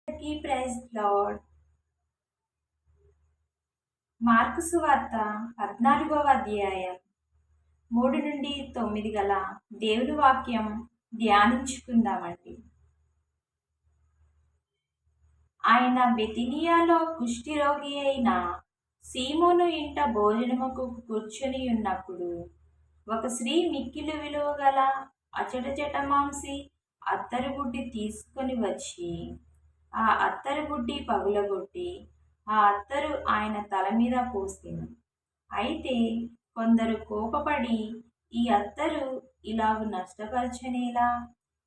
Praise lord. Mark సువార్త 14వ అధ్యాయం 3-9 గల దేవుని వాక్యం ధ్యానించుకుందామండి. ఆయన బెతనియాలో కుష్ఠరోగి అయిన సీమోను ఇంట భోజనముకు కూర్చొని ఉన్నప్పుడు ఒక స్త్రీ మిక్కిలి విలువ గల అచట జటమాంసి అత్తరు బుడ్డి తీసుకొని వచ్చి ఆ అత్తరు బుడ్డి పగులగొట్టి ఆ అత్తరు ఆయన తల మీద పోసెను. అయితే కొందరు కోపపడి, ఈ అత్తరు ఇలాగు నష్టపరచనేలా?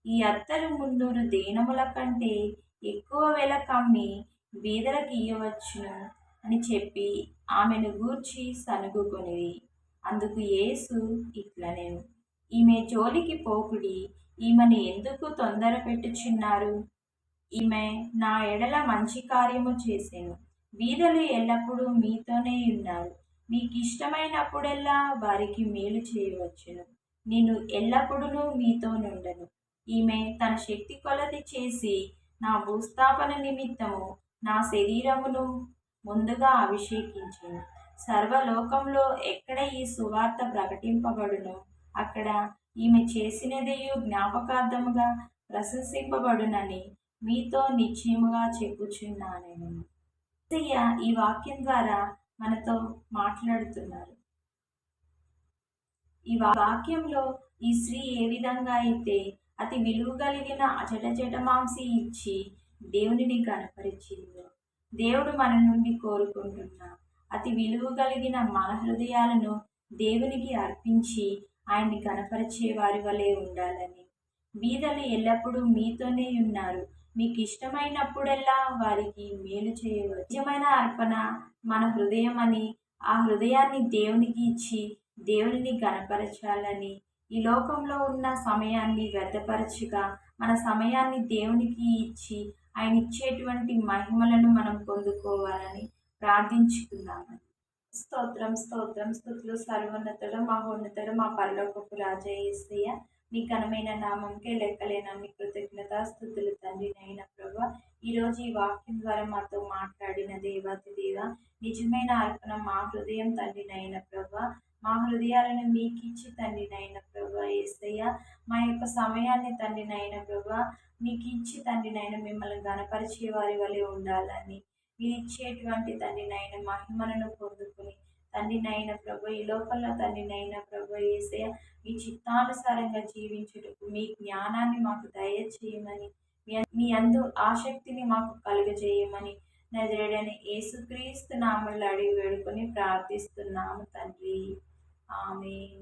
ఈ అత్తరు 300 దేనముల కంటే ఎక్కువ వెల కమ్మి బీదలకు ఇయ్యవచ్చును అని చెప్పి ఆమెను గూర్చి సణుగుకొనిరి. అందుకు యేసు ఇట్లనెను, ఈమె జోలికి పోకుడి, ఈమెను ఎందుకు తొందర పెట్టుచున్నారు? ఈమె నా ఎడల మంచి కార్యము చేసెను. బీదలు ఎల్లప్పుడూ మీతోనే ఉన్నారు, మీకిష్టమైనప్పుడెల్లా వారికి మేలు చేయవచ్చును. నేను ఎల్లప్పుడూ మీతో నుండను. ఈమె తన శక్తి కొలది చేసి నా భూస్థాపన నిమిత్తము నా శరీరమును ముందుగా అభిషేకించెను. సర్వలోకంలో ఎక్కడ ఈ సువార్త ప్రకటింపబడునో అక్కడ ఈమె చేసినదియు జ్ఞాపకార్థముగా ప్రశంసింపబడునని మీతో నిశ్చయముగా చెప్పుచున్నాను. ఈ వాక్యం ద్వారా మనతో మాట్లాడుతున్నారు. ఈ వాక్యంలో ఈ స్త్రీ ఏ విధంగా అయితే అతి విలువ కలిగిన జటమాంసి ఇచ్చి దేవునిని కనపరిచిందో, దేవుడు మన నుండి కోరుకుంటున్న అతి విలువ కలిగిన మన హృదయాలను దేవునికి అర్పించి ఆయన్ని కనపరిచే వారి వలె ఉండాలని. బీదలు ఎల్లప్పుడూ మీతోనే ఉన్నారు, మీకు ఇష్టమైనప్పుడెల్లా వారికి మేలు చేయవచ్చు. నిజమైన అర్పణ మన హృదయం అని, ఆ హృదయాన్ని దేవునికి ఇచ్చి దేవునిని గణపరచాలని, ఈ లోకంలో ఉన్న సమయాన్ని వ్యర్థపరచగా మన సమయాన్ని దేవునికి ఇచ్చి ఆయన ఇచ్చేటువంటి మహిమలను మనం పొందుకోవాలని ప్రార్థించుకుందామని. స్తోత్రం స్తోత్రం స్తుతులు సర్వోన్నతుడు మహోన్నతుడు మా పరలోకపు రాజా యేసయ్య, మీ ఘనమైన నామంకే లెక్కలేనన్ని కృతజ్ఞతాస్తుతులు తండ్రి. నైనా ప్రభా, ఈరోజు ఈ వాక్యం ద్వారా మాతో మాట్లాడిన దేవాతి దేవ, నిజమైన అర్పణ మా హృదయం తండ్రి. నైనా ప్రభా, మా హృదయాలను మీకు ఇచ్చి తండ్రి. నైనా ప్రభా యేసయ్య, మా యొక్క సమయాన్ని తండ్రి. నైనా ప్రభా మీకు ఇచ్చి తండ్రి. నైనా మిమ్మల్ని గణపరిచే వారి వలె ఉండాలని, మీరు ఇచ్చేటువంటి తండ్రి నైనా మహిమలను పొందుకుని తండ్రి. నైనా ప్రభు, ఈ లోకంలో తండ్రి. నైనా ప్రభు యేసయ్య, మీ చిత్తానుసారంగా జీవించుటకు మీ జ్ఞానాన్ని మాకు దయచేయమని, మీ అందు ఆసక్తిని మాకు కలుగజేయమని నజరేయుడైన యేసుక్రీస్తు నామములో అడిగి వేడుకొని ప్రార్థిస్తున్నాము తండ్రి. ఆమేన్.